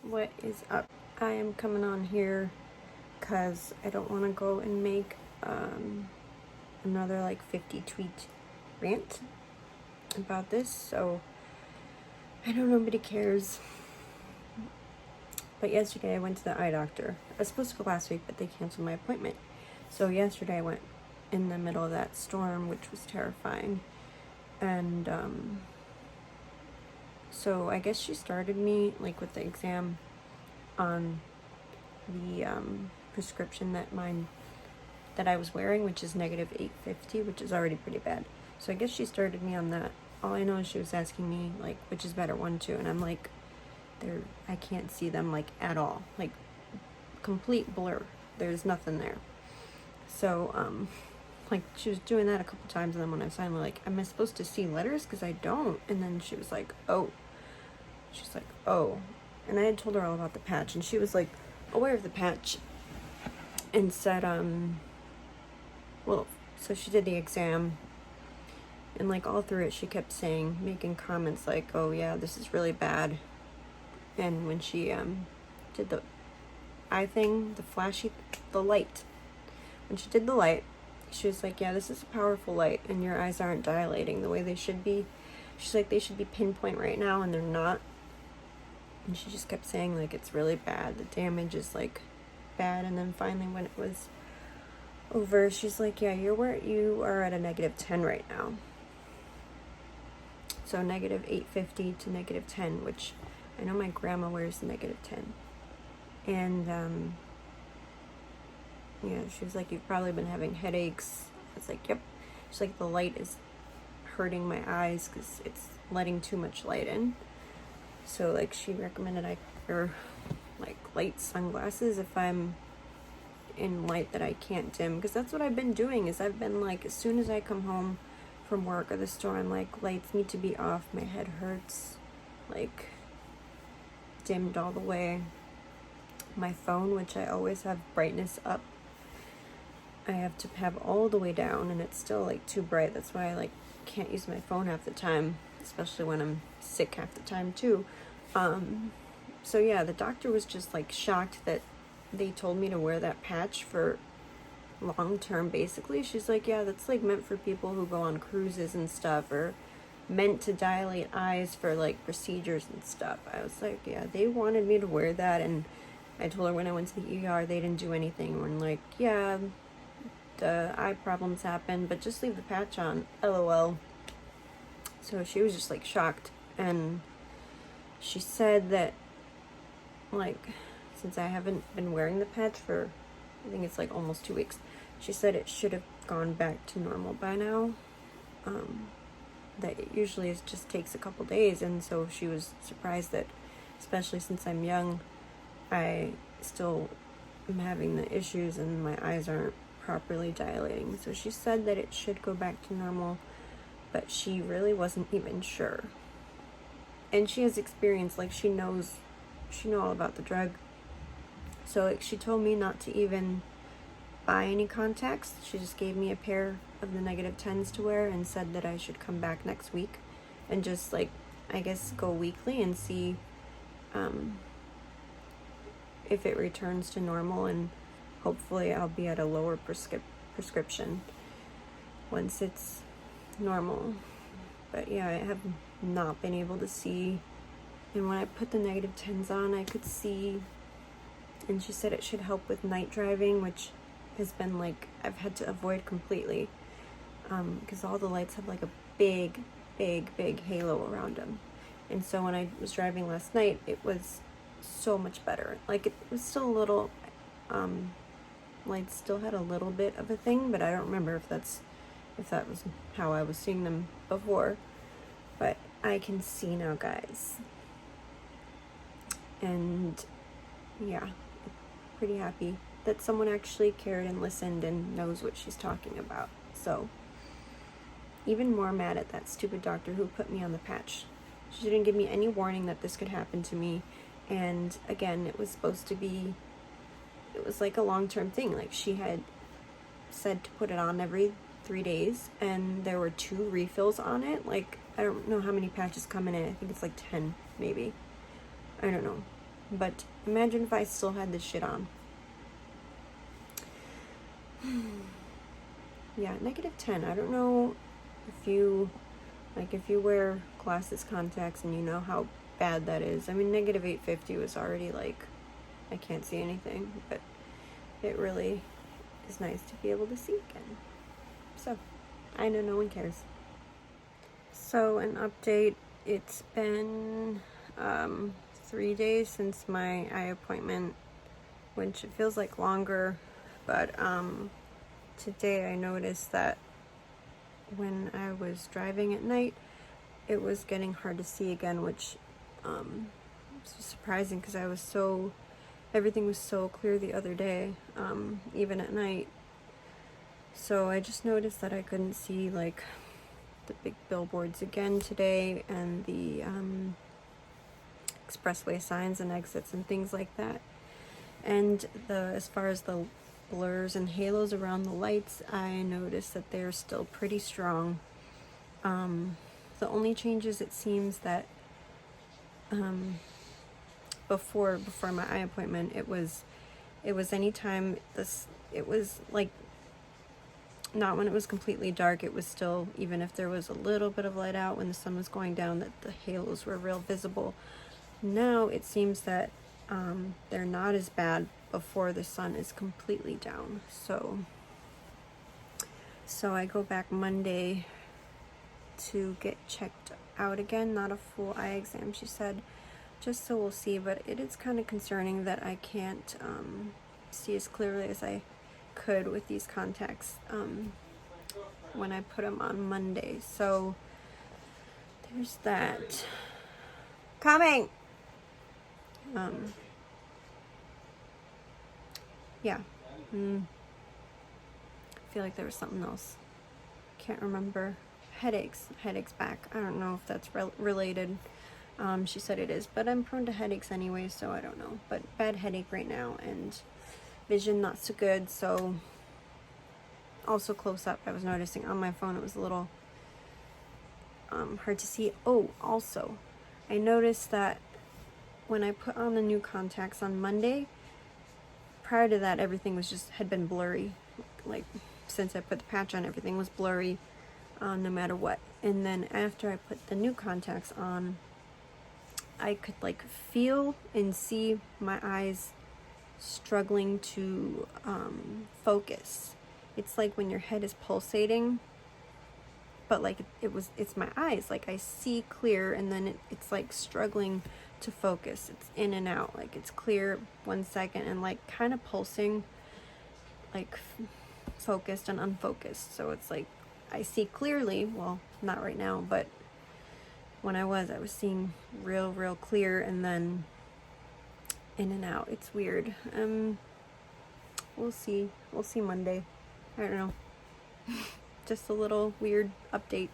What is up? I am coming on here because I don't want to go and make another like 50 tweet rant about this, so I know nobody cares. But yesterday I went to the eye doctor. I was supposed to go last week, but they canceled my appointment. So yesterday I went in the middle of that storm, which was terrifying. And so I guess she started me like with the exam on the prescription that I was wearing, which is negative 850, which is already pretty bad. So I guess she started me on that. All I know is she was asking me like which is better, 1, 2, and I'm like, I can't see them like at all, like complete blur. There's nothing there. So like she was doing that a couple times, and then when I was finally like, am I supposed to see letters? Because I don't. And then she was like, oh. She's like, oh. And I had told her all about the patch, and she was like aware of the patch and said, well, so she did the exam, and like all through it she kept saying, making comments like, oh yeah, this is really bad. And when she did the eye thing, the light, when she did the light, she was like, yeah, this is a powerful light, and your eyes aren't dilating the way they should be. She's like, they should be pinpoint right now, and they're not. And she just kept saying like it's really bad, the damage is like bad. And then finally when it was over, she's like, yeah, you are at a negative 10 right now. So negative 850 to negative 10, which I know my grandma wears negative 10. And yeah, she was like, you've probably been having headaches. I was like, yep. She's like, the light is hurting my eyes because it's letting too much light in. So like she recommended I wear like light sunglasses if I'm in light that I can't dim, because that's what I've been doing. Is I've been like, as soon as I come home from work or the store, I'm like, lights need to be off, my head hurts, like dimmed all the way. My phone, which I always have brightness up, I have to have all the way down, and it's still like too bright. That's why I like can't use my phone half the time, especially when I'm sick half the time too. So yeah, the doctor was just like shocked that they told me to wear that patch for long term, basically. She's like, yeah, that's like meant for people who go on cruises and stuff, or meant to dilate eyes for like procedures and stuff. I was like, yeah, they wanted me to wear that. And I told her when I went to the ER, they didn't do anything. When like, yeah, the eye problems happen, but just leave the patch on, LOL. So she was just like shocked. And she said that like, since I haven't been wearing the patch for, I think it's like almost 2 weeks, she said it should have gone back to normal by now. That it usually just takes a couple days. And so she was surprised that, especially since I'm young, I still am having the issues and my eyes aren't properly dilating. So she said that it should go back to normal, but she really wasn't even sure. And she has experience, like she knows all about the drug. So like, she told me not to even buy any contacts. She just gave me a pair of the negative 10s to wear and said that I should come back next week and just like, I guess, go weekly and see if it returns to normal, and hopefully I'll be at a lower prescription once it's normal. But yeah, I have not been able to see, and when I put the negative 10s on, I could see. And she said it should help with night driving, which has been like, I've had to avoid completely, because all the lights have like a big halo around them. And so when I was driving last night, it was so much better. Like it was still a little, lights still had a little bit of a thing, but I don't remember if that was how I was seeing them before. But I can see now, guys. And yeah, pretty happy that someone actually cared and listened and knows what she's talking about. So even more mad at that stupid doctor who put me on the patch. She didn't give me any warning that this could happen to me. And again, it was like a long-term thing. Like she had said to put it on every 3 days, and there were 2 refills on it. Like, I don't know how many patches come in it. I think it's like 10, maybe. I don't know. But imagine if I still had this shit on. Yeah, -10. I don't know if you wear glasses, contacts, and you know how bad that is. I mean, -850 was already like, I can't see anything, but it really is nice to be able to see again. So, I know no one cares. So, an update, it's been 3 days since my eye appointment, which it feels like longer, but today I noticed that when I was driving at night, it was getting hard to see again, which was surprising because everything was so clear the other day, even at night. So I just noticed that I couldn't see like the big billboards again today, and the expressway signs and exits and things like that. And as far as the blurs and halos around the lights, I noticed that they're still pretty strong. The only changes, it seems that before my eye appointment, it was anytime it was like, not when it was completely dark, it was still, even if there was a little bit of light out when the sun was going down, that the halos were real visible. Now it seems that they're not as bad before the sun is completely down. So I go back Monday to get checked out again, not a full eye exam, she said, just so we'll see. But it is kind of concerning that I can't see as clearly as I could with these contacts when I put them on Monday. So there's that. Coming! Yeah. I feel like there was something else. Can't remember. Headaches back. I don't know if that's related. She said it is, but I'm prone to headaches anyway, so I don't know. But bad headache right now, and vision not so good. So also close up, I was noticing on my phone it was a little hard to see. Oh, also, I noticed that when I put on the new contacts on Monday, prior to that, everything had been blurry. Like, since I put the patch on, everything was blurry, no matter what. And then after I put the new contacts on, I could like feel and see my eyes struggling to focus. It's like when your head is pulsating, but like it's my eyes. Like, I see clear, and then it's like struggling to focus. It's in and out. Like, it's clear 1 second and like kind of pulsing, like focused and unfocused. So it's like I see clearly. Well, not right now, but when I was seeing real clear, and then in and out. It's weird. We'll see Monday. I don't know. Just a little weird update.